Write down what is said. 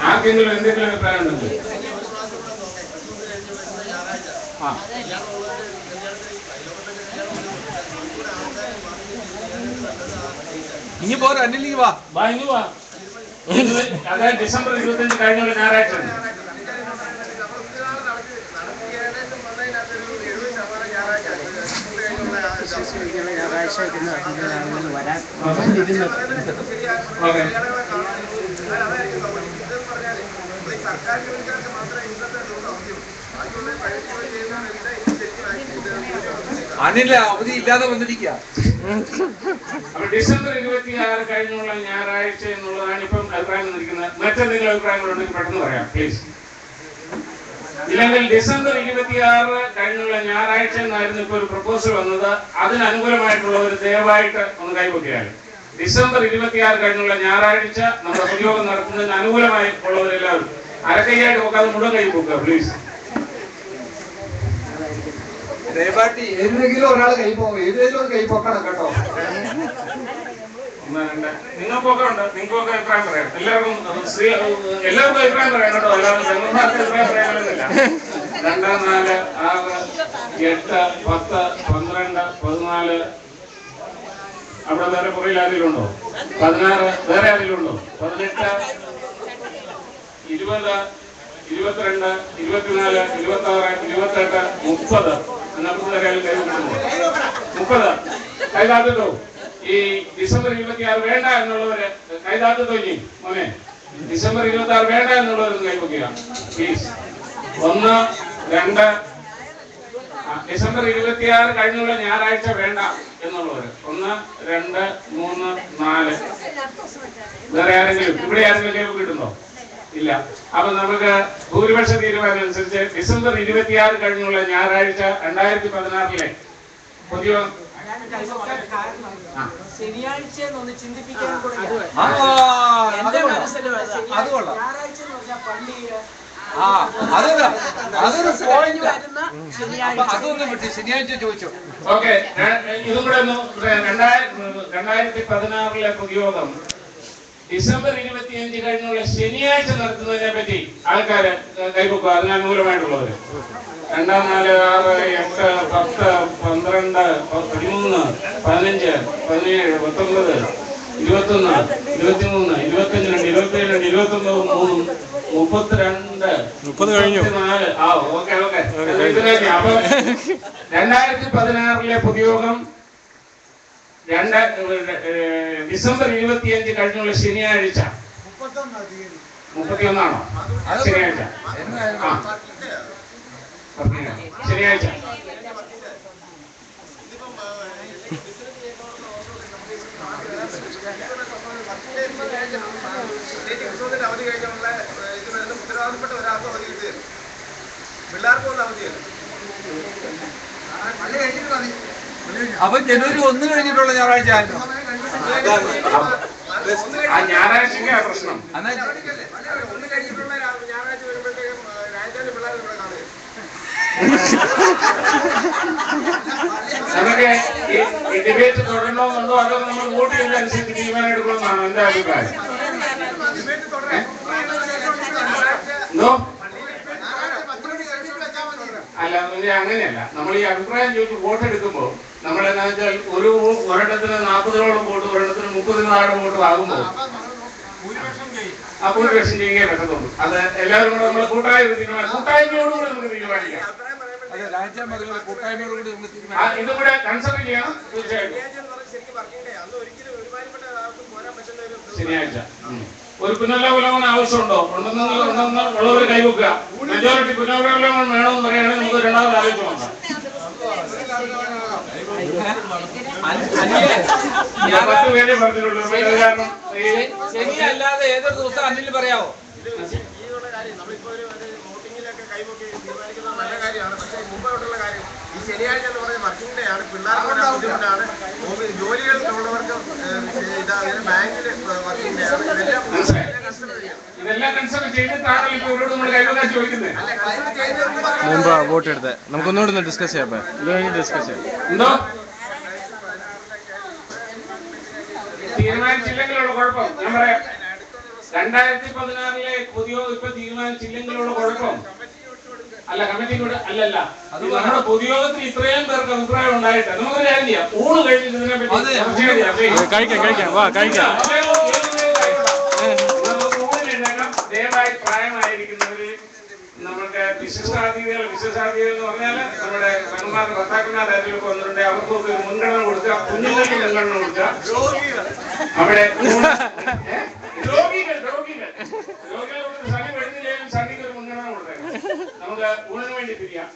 ആർക്കെങ്കിലും എന്തെങ്കിലും അഭിപ്രായം ഉണ്ടെങ്കിൽ ഇനി പോരാ അന്നിലേക്ക് വാ ഇനി വാ. അതായത് ഡിസംബർ 25 കഴിഞ്ഞുള്ള ഞായറാഴ്ച അനില്ല അവധി ഇല്ലാതെ വന്നിരിക്കുക. അപ്പൊ ഡിസംബർ 26 കഴിഞ്ഞുള്ള ഞായറാഴ്ച എന്നുള്ളതാണ് ഇപ്പം അഭിപ്രായം വന്നിരിക്കുന്നത്. മറ്റെന്തെങ്കിലും അഭിപ്രായങ്ങളുണ്ടെങ്കിൽ പെട്ടെന്ന് പറയാം പ്ലീസ്. ഇല്ലെങ്കിൽ ഡിസംബർ 26 കഴിഞ്ഞുള്ള ഞായറാഴ്ച എന്നായിരുന്നു ഇപ്പൊ ഒരു പ്രപ്പോസൽ വന്നത്. അതിന് അനുകൂലമായിട്ടുള്ളവർ ദയവായിട്ട് ഒന്ന് കൈവക്കുകയാണ്. ഡിസംബർ 26 കഴിഞ്ഞുള്ള ഞായറാഴ്ച നമ്മുടെ പൊതുയോഗം നടത്തുന്നതിന് അനുകൂലമായി ഉള്ളവരെല്ലാവരും അരക്കൈയായിട്ട് നോക്കാതെ മുഴുവൻ കൈ പോക്കുക പ്ലീസ്. ദയവായിട്ട് ഏതെങ്കിലും ഒരാൾ ഏതെങ്കിലും കൈ പൊക്കണം കേട്ടോ. നിങ്ങൾക്കൊക്കെ ഉണ്ട്, നിങ്ങൾക്കൊക്കെ അഭിപ്രായം പറയാം. എല്ലാവർക്കും അഭിപ്രായം പറയാം കേട്ടോ. എല്ലാവരും പെൺമാർക്ക് അഭിപ്രായം പറയാനില്ല. 2, 4, 6, 8, 10, 12, 14. അവിടെ വേറെ പുറയിൽ ആരെങ്കിലും ഉണ്ടോ? 16 വേറെ ആരെങ്കിലും ഉണ്ടോ? 18, 20, 22, 24, 26, 28, 30. നമുക്ക് 30 കൈതാത്തിട്ടോ. ഈ ഡിസംബർ 26 വേണ്ട എന്നുള്ളവര് കൈതാത്തിട്ടോ. ഇനി മോനെ ഡിസംബർ 26 വേണ്ട എന്നുള്ളവരൊന്ന് കൈവയ്ക്കുക പ്ലീസ്. 1, 2. ഡിസംബർ 26 കഴിഞ്ഞുള്ള ഞായറാഴ്ച വേണ്ട എന്നുള്ളവര് 1, 2, 3, 4. വേറെ ആരെങ്കിലും ഇവിടെ ആരെങ്കിലും കൈവ് കിട്ടുന്നോ? ഇല്ല. അപ്പൊ നമുക്ക് ഭൂരിപക്ഷ തീരുമാനം അനുസരിച്ച് ഡിസംബർ 26 കഴിഞ്ഞുള്ള ഞായറാഴ്ച 2016 പൊതുയോഗം ശനിയാഴ്ച ഒന്ന് ചിന്തിപ്പിക്കാൻ കൂടെ ശനിയാഴ്ച ചോദിച്ചു. ഓക്കെ, ഇതും കൂടെ ഒന്ന് 2016 പൊതുയോഗം ഡിസംബർ 25 കഴിഞ്ഞുള്ള ശനിയാഴ്ച നടത്തുന്നതിനെ പറ്റി ആൾക്കാര് കൈവക്കുക. അതിന് അനുകൂലമായിട്ടുള്ളവര് 2, 4, 6, 8, 10, 12, 13, 15, 17, 19, 21, 23, 22, 27, 29, 32, 34. ഓക്കെ. അപ്പൊ 2016 പൊതുയോഗം ഡിസംബർ 25 കഴിഞ്ഞുള്ള ശനിയാഴ്ച 31ആണോ? ശനിയാഴ്ച ശനിയാഴ്ച അവധി കഴിഞ്ഞുള്ള ഉത്തരവാദപ്പെട്ട ഒരാൾക്ക് അവധി കിട്ടുകയാണ്. പിള്ളേർക്കും ഉള്ള അവധിയല്ല. പള്ളി കഴിഞ്ഞിട്ട് മതി. അപ്പൊ ജനുവരി 1 കഴിഞ്ഞിട്ടുള്ള ഞായറാഴ്ച ആയിരുന്നു. ഞായറാഴ്ച പ്രശ്നം. ഒന്ന് കഴിഞ്ഞിട്ടുള്ള ഞായറാഴ്ച വരുമ്പോഴത്തേക്കും രാജ്യത്തെ പിള്ളേർ ഇവിടെ കാണുക. നമുക്ക് ഈ ഡിബേറ്റ് തുടരണമെന്നുണ്ടോ അതോ നമ്മൾ വോട്ട് ചെയ്യുന്നതനുസരിച്ച് തീരുമാനം എടുക്കണമെന്നാണ് എന്റെ അഭിപ്രായം. അല്ല, അങ്ങനെയല്ല. നമ്മൾ ഈ അഭിപ്രായം ചോദിച്ച് വോട്ട് എടുക്കുമ്പോൾ നമ്മൾ എന്താ വെച്ചാൽ ഒരെണ്ണത്തിന് 40-ഓളം വോട്ട്, ഒരെണ്ണത്തിന് 30-ന് വോട്ട് ആകുമ്പോൾ ആ ഭൂരിപക്ഷം ചെയ്യുകയേ പറ്റത്തുള്ളൂ. അത് എല്ലാവരും കൂടെ നമ്മൾ കൂട്ടായ്മയോടുകൂടി നമുക്ക് തീരുമാനിക്കാം. ഇതും കൂടെ കൺസൾട്ട് ചെയ്യണം തീർച്ചയായിട്ടും. ശനിയാഴ്ച ഒരു പുനരവലോകനം ആവശ്യമുണ്ടോ? ഉള്ളവർ കൈവക്കുക. മെജോറിറ്റി പുനരവലോകനം വേണമെന്ന് പറയുകയാണെങ്കിൽ നമുക്ക് രണ്ടാമത് ആലോചിച്ച് നോക്കാം. ഞാൻ 10 പേരെ പറഞ്ഞിട്ടുള്ളൂ. ശനിയല്ലാതെ ഏതൊരു ദിവസം അന്നിൽ പറയാവോ? നല്ല കാര്യമാണ്. പക്ഷേ മുമ്പോട്ടുള്ള കാര്യം ഈ ശനിയാഴ്ച എന്ന് പറയുന്നത് വർക്കിംഗ് ഡേ ആണ്. പിള്ളേർക്ക് ബുദ്ധിമുട്ടാണ്. ജോലികൾക്കുള്ളവർക്ക് ബാങ്കിൽ വർക്കിംഗ് ഡേ ആണ്. ഇതെല്ലാം കൺസിഡർ ചെയ്തിട്ടാണ് ഇപ്പോൾ ഇവരോട് നമ്മൾ കൈവക്കാൻ ചോദിക്കുന്നത്. മുമ്പ് വോട്ട് എടുത്ത് നമുക്കൊന്നുകൂടെ ഡിസ്കസ് ചെയ്യാം. ഡിസ്കസ് ചെയ്യാം. എന്തോ തീരുമാനിച്ചില്ലെങ്കിലുള്ള കുഴപ്പം ഞാൻ പറയാം. 2016 പൊതുയോഗം ഇപ്പൊ തീരുമാനിച്ചില്ലെങ്കിലുള്ള കുഴപ്പം അല്ല, കമ്മിറ്റിക്കൂടെ അല്ലല്ല, അത് നമ്മുടെ പൊതുയോഗത്തിൽ ഇത്രയും പേർക്ക് അഭിപ്രായം ഉണ്ടായിട്ട് നമുക്കൊരു കാര്യം ചെയ്യാം, ഊണ് കഴിഞ്ഞിട്ട് ഇതിനെ പറ്റി കഴിക്കാം വാ കഴിക്കാം. ഊണിനുണ്ടാക്കാം. ദയവായി പ്രായമായിരിക്കുന്നവര്, നമ്മൾക്ക് വിശിഷ്ടാതിഥികൾ എന്ന് പറഞ്ഞാൽ നമ്മുടെ ഭർത്താക്കന്മാർ ആരെങ്കിലും വന്നിട്ടുണ്ട്, അവർക്കൊക്കെ ഒരു മുൻഗണന കൊടുക്കുക, കുഞ്ഞുങ്ങൾക്ക് മുൻഗണന കൊടുക്കുക. അവിടെ രോഗികളോട് സഭ വരുന്നില്ലെങ്കിലും സഭയ്ക്ക് ഒരു മുൻഗണന കൊടുക്കുക. നമുക്ക് ഊണിന് വേണ്ടി പിരിയാം.